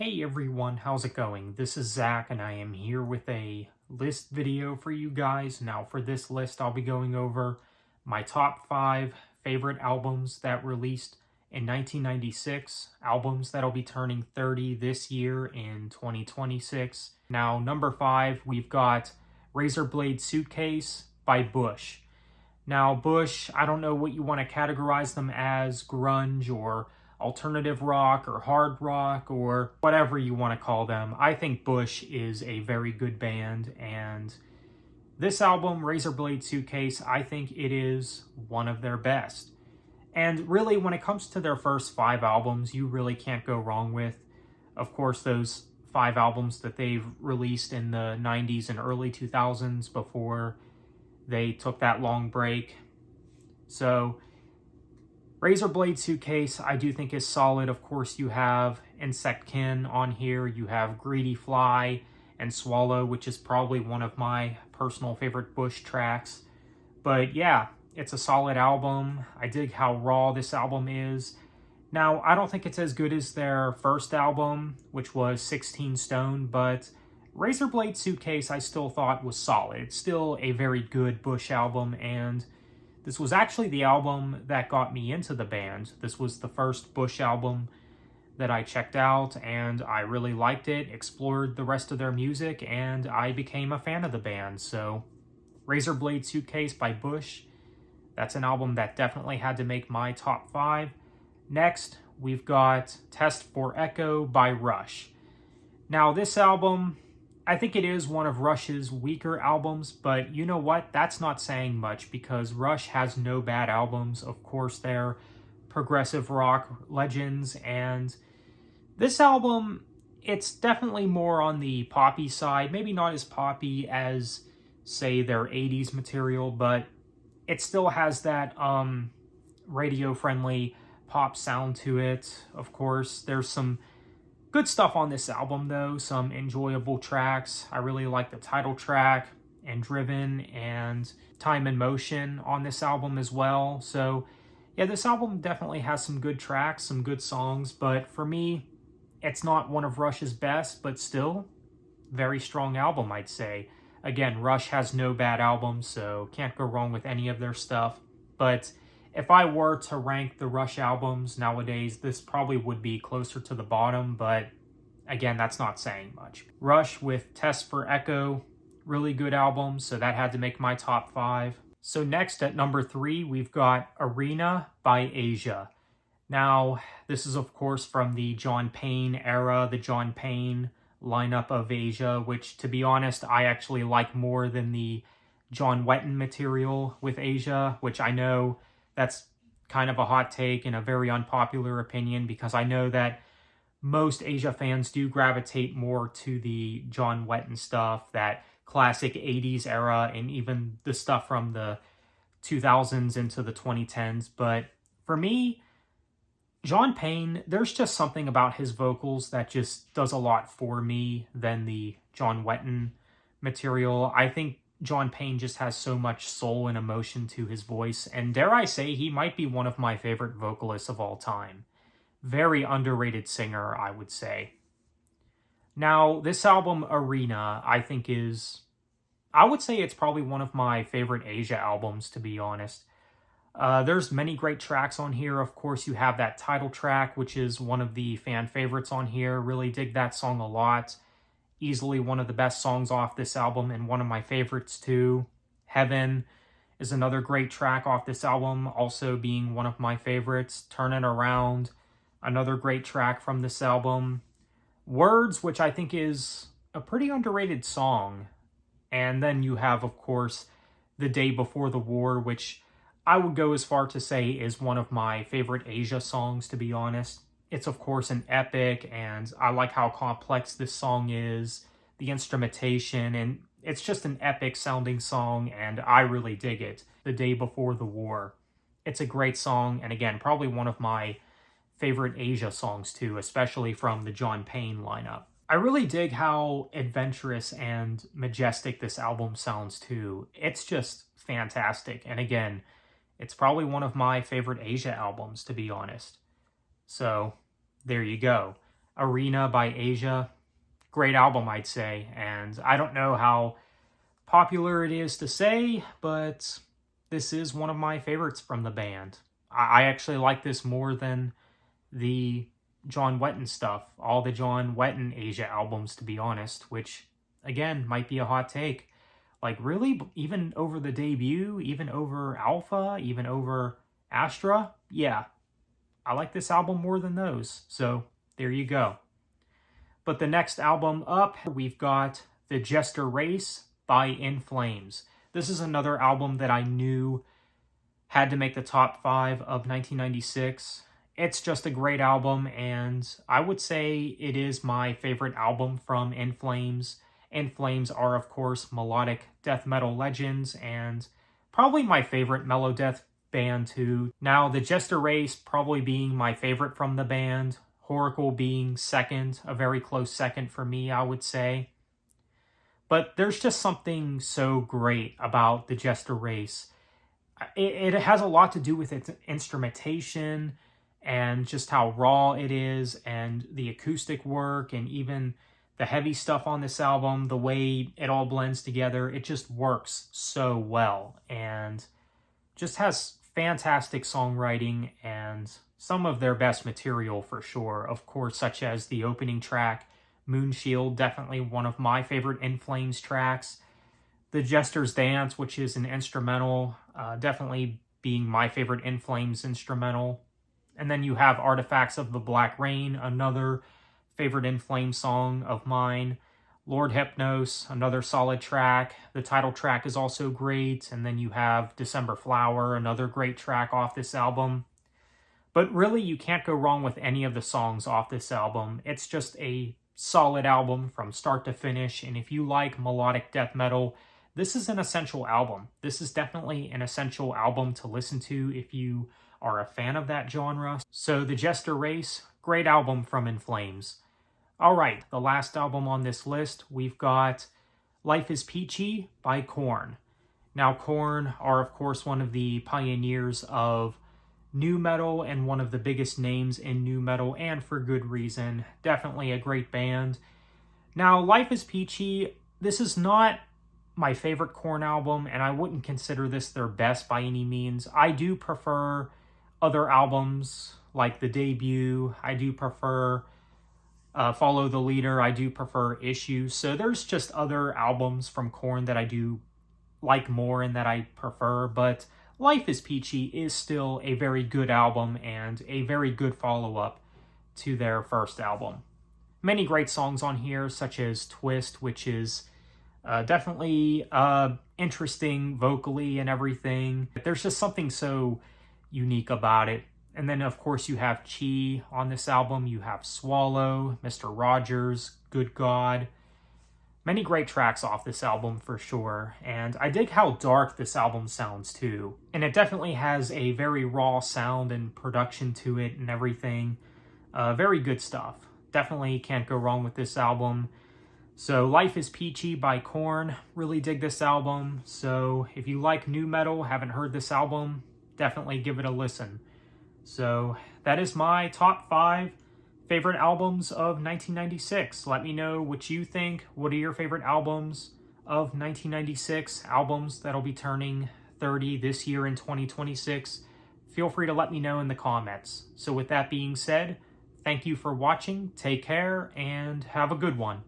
Hey everyone, how's it going? This is Zach and I am here with a list video for you guys. Now for this list, I'll be going over my top 5 favorite albums that released in 1996, albums that'll be turning 30 this year in 2026. Now number 5, we've got Razorblade Suitcase by Bush. Now Bush, I don't know what you want to categorize them as, grunge or alternative rock or hard rock or whatever you want to call them. I think Bush is a very good band, and this album, Razorblade Suitcase, I think it is one of their best. And really, when it comes to their first 5 albums, you really can't go wrong with, of course, those 5 albums that they've released in the 90s and early 2000s before they took that long break. So Razorblade Suitcase, I do think is solid. Of course, you have Insectkin on here. You have Greedy Fly and Swallow, which is probably one of my personal favorite Bush tracks. But yeah, it's a solid album. I dig how raw this album is. Now, I don't think it's as good as their first album, which was 16 Stone, but Razorblade Suitcase I still thought was solid. It's still a very good Bush album, and this was actually the album that got me into the band. This was the first Bush album that I checked out, and I really liked it, explored the rest of their music, and I became a fan of the band. So Razorblade Suitcase by Bush, that's an album that definitely had to make my top 5. Next, we've got Test for Echo by Rush. Now this album, I think it is one of Rush's weaker albums, but you know what? That's not saying much because Rush has no bad albums. Of course, they're progressive rock legends, and this album, it's definitely more on the poppy side. Maybe not as poppy as, say, their 80s material, but it still has that radio-friendly pop sound to it. Of course, there's some good stuff on this album, though. Some enjoyable tracks. I really like the title track and Driven and Time and Motion on this album as well. So yeah, this album definitely has some good tracks, some good songs, but for me, it's not one of Rush's best, but still very strong album, I'd say. Again, Rush has no bad albums, so can't go wrong with any of their stuff. But if I were to rank the Rush albums nowadays, this probably would be closer to the bottom, but again, that's not saying much. Rush with Test for Echo, really good album, so that had to make my top 5. So next at number 3, we've got Arena by Asia. Now, this is of course from the John Payne era, the John Payne lineup of Asia, which to be honest, I actually like more than the John Wetton material with Asia, which I know that's kind of a hot take and a very unpopular opinion because I know that most Asia fans do gravitate more to the John Wetton stuff, that classic 80s era, and even the stuff from the 2000s into the 2010s. But for me, John Payne, there's just something about his vocals that just does a lot for me than the John Wetton material. I think John Payne just has so much soul and emotion to his voice, and dare I say, he might be one of my favorite vocalists of all time. Very underrated singer, I would say. Now, this album, Arena, I think I would say it's probably one of my favorite Asia albums, to be honest. There's many great tracks on here. Of course, you have that title track, which is one of the fan favorites on here. Really dig that song a lot. Easily one of the best songs off this album and one of my favorites too. Heaven is another great track off this album, also being one of my favorites. Turn It Around, another great track from this album. Words, which I think is a pretty underrated song. And then you have, of course, The Day Before the War, which I would go as far to say is one of my favorite Asia songs, to be honest. It's, of course, an epic, and I like how complex this song is, the instrumentation, and it's just an epic-sounding song, and I really dig it. The Day Before the War. It's a great song, and again, probably one of my favorite Asia songs, too, especially from the John Payne lineup. I really dig how adventurous and majestic this album sounds, too. It's just fantastic, and again, it's probably one of my favorite Asia albums, to be honest. So, there you go. Arena by Asia. Great album, I'd say. And I don't know how popular it is to say, but this is one of my favorites from the band. I actually like this more than the John Wetton stuff, all the John Wetton Asia albums, to be honest, which, again, might be a hot take. Like, really? Even over the debut? Even over Alpha? Even over Astra? Yeah, I like this album more than those. So, there you go. But the next album up, we've got The Jester Race by In Flames. This is another album that I knew had to make the top 5 of 1996. It's just a great album, and I would say it is my favorite album from In Flames. In Flames are, of course, melodic death metal legends, and probably my favorite mellow death band too. Now, The Jester Race probably being my favorite from the band, Whoracle being second, a very close second for me, I would say. But there's just something so great about The Jester Race. It has a lot to do with its instrumentation and just how raw it is, and the acoustic work, and even the heavy stuff on this album, the way it all blends together. It just works so well, and just has fantastic songwriting and some of their best material for sure. Of course, such as the opening track, Moonshield, definitely one of my favorite In Flames tracks. The Jester's Dance, which is an instrumental, definitely being my favorite In Flames instrumental. And then you have Artifacts of the Black Rain, another favorite In Flames song of mine. Lord Hypnos, another solid track. The title track is also great. And then you have December Flower, another great track off this album. But really, you can't go wrong with any of the songs off this album. It's just a solid album from start to finish. And if you like melodic death metal, this is an essential album. This is definitely an essential album to listen to if you are a fan of that genre. So The Jester Race, great album from In Flames. All right, the last album on this list, we've got Life is Peachy by Korn. Now, Korn are, of course, one of the pioneers of nu metal and one of the biggest names in nu metal, and for good reason. Definitely a great band. Now, Life is Peachy, this is not my favorite Korn album, and I wouldn't consider this their best by any means. I do prefer other albums like the debut. I do prefer Follow the Leader. I do prefer Issues. So there's just other albums from Korn that I do like more and that I prefer. But Life is Peachy is still a very good album and a very good follow-up to their first album. Many great songs on here, such as Twist, which is definitely interesting vocally and everything. There's just something so unique about it. And then, of course, you have Chi on this album. You have Swallow, Mr. Rogers, Good God. Many great tracks off this album for sure. And I dig how dark this album sounds too. And it definitely has a very raw sound and production to it and everything. Very good stuff. Definitely can't go wrong with this album. So Life is Peachy by Korn. Really dig this album. So if you like nu metal, haven't heard this album, definitely give it a listen. So that is my top 5 favorite albums of 1996. Let me know what you think. What are your favorite albums of 1996? Albums that'll be turning 30 this year in 2026. Feel free to let me know in the comments. So with that being said, thank you for watching. Take care and have a good one.